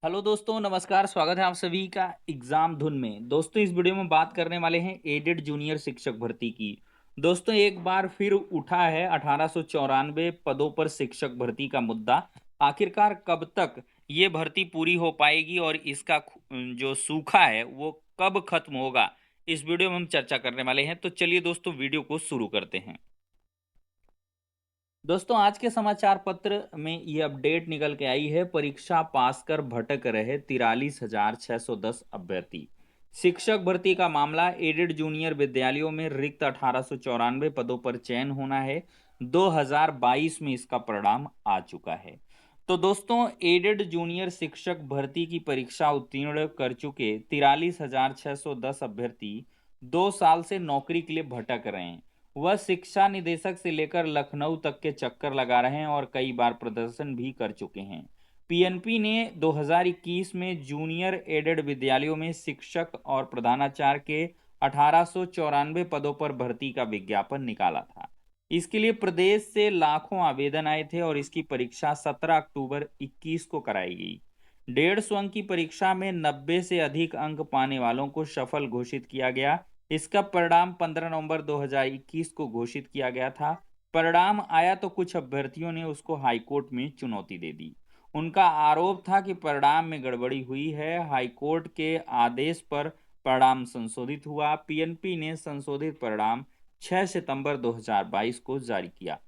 Hello दोस्तों, नमस्कार। स्वागत है आप सभी का एग्जाम धुन में। दोस्तों, इस वीडियो में बात करने वाले हैं एडेड जूनियर शिक्षक भर्ती की। दोस्तों, एक बार फिर उठा है 1894 पदों पर शिक्षक भर्ती का मुद्दा। आखिरकार कब तक ये भर्ती पूरी हो पाएगी और इसका जो सूखा है वो कब खत्म होगा, इस वीडियो में हम चर्चा करने वाले हैं। तो चलिए दोस्तों, वीडियो को शुरू करते हैं। दोस्तों, आज के समाचार पत्र में ये अपडेट निकल के आई है। परीक्षा पास कर भटक रहे 43,610 अभ्यर्थी। शिक्षक भर्ती का मामला। एडेड जूनियर विद्यालयों में रिक्त 1894 पदों पर चयन होना है। 2022 में इसका परिणाम आ चुका है। तो दोस्तों, एडेड जूनियर शिक्षक भर्ती की परीक्षा उत्तीर्ण कर चुके 43,610 अभ्यर्थी 2 साल से नौकरी के लिए भटक रहे हैं। वह शिक्षा निदेशक से लेकर लखनऊ तक के चक्कर लगा रहे हैं और कई बार प्रदर्शन भी कर चुके हैं। पीएनपी ने 2021 में जूनियर एडेड विद्यालयों में शिक्षक और प्रधानाचार्य के 1894 पदों पर भर्ती का विज्ञापन निकाला था। इसके लिए प्रदेश से लाखों आवेदन आए थे और इसकी परीक्षा 17 अक्टूबर 21 को कराई गई। 150 अंक की परीक्षा में 90 से अधिक अंक पाने वालों को सफल घोषित किया गया। इसका परिणाम 15 नवंबर 2021 को घोषित किया गया था। परिणाम आया तो कुछ अभ्यर्थियों ने उसको हाईकोर्ट में चुनौती दे दी। उनका आरोप था कि परिणाम में गड़बड़ी हुई है। हाईकोर्ट के आदेश पर परिणाम संशोधित हुआ। पीएनपी ने संशोधित परिणाम 6 सितंबर 2022 को जारी किया।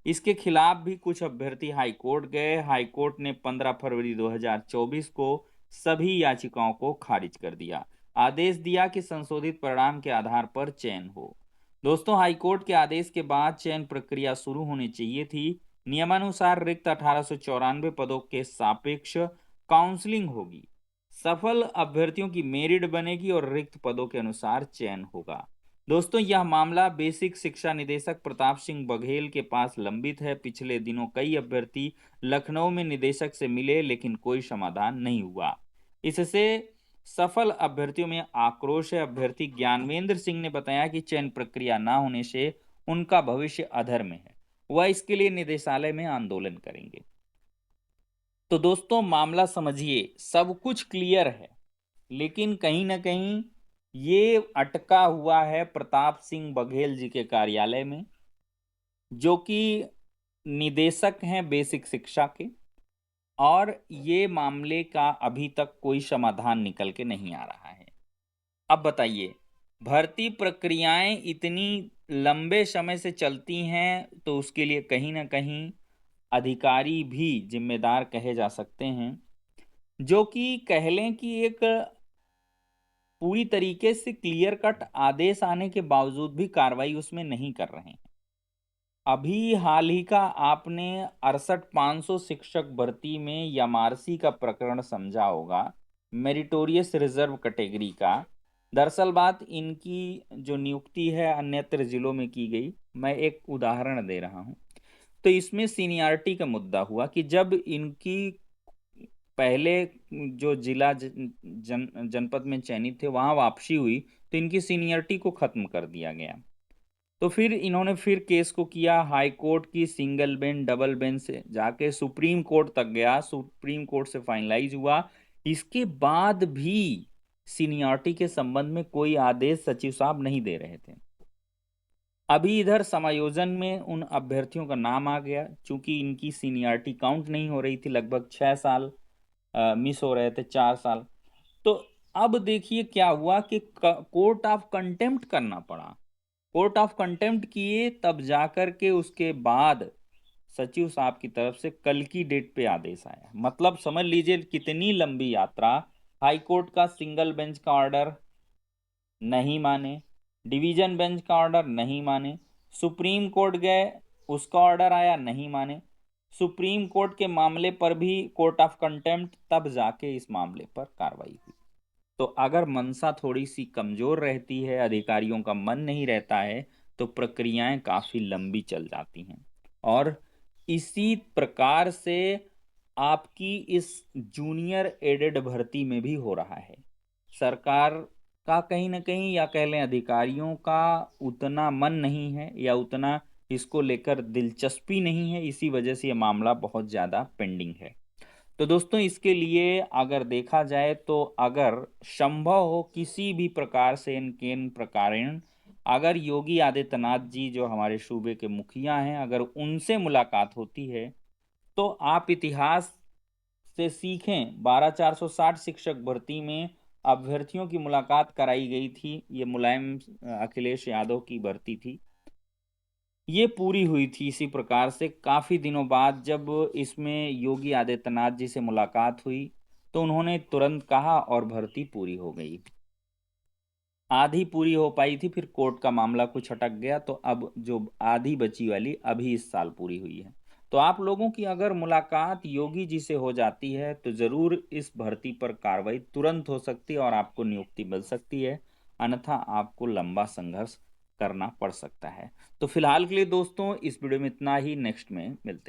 इसके खिलाफ भी कुछ अभ्यर्थी हाईकोर्ट गए। हाईकोर्ट ने 15 फरवरी 2024 को सभी याचिकाओं को खारिज कर दिया। आदेश दिया कि संशोधित परिणाम के आधार पर चयन हो। दोस्तों, हाईकोर्ट के आदेश के बाद चयन प्रक्रिया शुरू होनी चाहिए थी। नियमानुसार रिक्त 1894 पदों के सापेक्ष काउंसलिंग होगी। सफल अभ्यर्थियों की मेरिट बनेगी और रिक्त पदों के अनुसार चयन होगा। दोस्तों, यह मामला बेसिक शिक्षा निदेशक प्रताप सिंह बघेल के पास लंबित है। पिछले दिनों कई अभ्यर्थी लखनऊ में निदेशक से मिले, लेकिन कोई समाधान नहीं हुआ। इससे सफल अभ्यर्थियों में आक्रोश है। अभ्यर्थी ज्ञानवेंद्र सिंह ने बताया कि चयन प्रक्रिया न होने से उनका भविष्य अधर में है। वह इसके लिए निदेशालय में आंदोलन करेंगे। तो दोस्तों, मामला समझिए, सब कुछ क्लियर है, लेकिन कहीं ना कहीं ये अटका हुआ है प्रताप सिंह बघेल जी के कार्यालय में, जो कि निदेशक हैं बेसिक शिक्षा के। और ये मामले का अभी तक कोई समाधान निकल के नहीं आ रहा है। अब बताइए, भर्ती प्रक्रियाएं इतनी लंबे समय से चलती हैं तो उसके लिए कहीं ना कहीं अधिकारी भी जिम्मेदार कहे जा सकते हैं, जो कि कह लें कि एक पूरी तरीके से क्लियर कट आदेश आने के बावजूद भी कार्रवाई उसमें नहीं कर रहे हैं। अभी हाल ही का आपने 68,500 शिक्षक भर्ती में यामारसी का प्रकरण समझा होगा, मेरिटोरियस रिजर्व कैटेगरी का। दरअसल बात इनकी जो नियुक्ति है अन्यत्र जिलों में की गई। मैं एक उदाहरण दे रहा हूं। तो इसमें सीनियरिटी का मुद्दा हुआ कि जब इनकी पहले जो जिला जनपद में चयनित थे वहां वापसी हुई, तो इनकी सीनियरिटी को खत्म कर दिया गया। तो फिर इन्होंने फिर केस को किया हाई कोर्ट की सिंगल बेंच डबल बेंच से जाके सुप्रीम कोर्ट तक गया। सुप्रीम कोर्ट से फाइनलाइज हुआ। इसके बाद भी सीनियरिटी के संबंध में कोई आदेश सचिव साहब नहीं दे रहे थे। अभी इधर समायोजन में उन अभ्यर्थियों का नाम आ गया, चूंकि इनकी सीनियरिटी काउंट नहीं हो रही थी। लगभग 6 साल मिस हो रहे थे, 4 साल। तो अब देखिए क्या हुआ कि कोर्ट ऑफ कंटेम्प्ट करना पड़ा। कोर्ट ऑफ कंटेम्प्ट किए, तब जाकर के उसके बाद सचिव साहब की तरफ से कल की डेट पे आदेश आया। मतलब समझ लीजिए कितनी लंबी यात्रा। हाई कोर्ट का सिंगल बेंच का ऑर्डर नहीं माने, डिवीजन बेंच का ऑर्डर नहीं माने, सुप्रीम कोर्ट गए, उसका ऑर्डर आया, नहीं माने। सुप्रीम कोर्ट के मामले पर भी कोर्ट ऑफ कंटेम्प्ट, तब जाके इस मामले पर कार्रवाई हुई। तो अगर मंशा थोड़ी सी कमजोर रहती है, अधिकारियों का मन नहीं रहता है, तो प्रक्रियाएं काफी लंबी चल जाती हैं। और इसी प्रकार से आपकी इस जूनियर एडेड भर्ती में भी हो रहा है। सरकार का कहीं ना कहीं, या कह लें अधिकारियों का उतना मन नहीं है, या उतना इसको लेकर दिलचस्पी नहीं है। इसी वजह से यह मामला बहुत ज्यादा पेंडिंग है। तो दोस्तों इसके लिए अगर देखा जाए तो अगर संभव हो किसी भी प्रकार से इनके प्रकारेण अगर योगी आदित्यनाथ जी जो हमारे सूबे के मुखिया हैं अगर उनसे मुलाकात होती है तो आप इतिहास से सीखें 12460 शिक्षक भर्ती में अभ्यर्थियों की मुलाकात कराई गई थी। ये मुलायम अखिलेश यादव की भर्ती थी। ये पूरी हुई थी इसी प्रकार से काफी दिनों बाद जब इसमें योगी आदित्यनाथ जी से मुलाकात हुई तो उन्होंने तुरंत कहा और भर्ती पूरी हो गई। आधी पूरी हो पाई थी फिर कोर्ट का मामला कुछ अटक गया तो अब जो आधी बची वाली अभी इस साल पूरी हुई है। तो आप लोगों की अगर मुलाकात योगी जी से हो जाती है तो जरूर इस भर्ती पर कार्रवाई तुरंत हो सकती है और आपको नियुक्ति मिल सकती है, अन्यथा आपको लंबा संघर्ष करना पड़ सकता है। तो फिलहाल के लिए दोस्तों इस वीडियो में इतना ही, नेक्स्ट में मिलते हैं।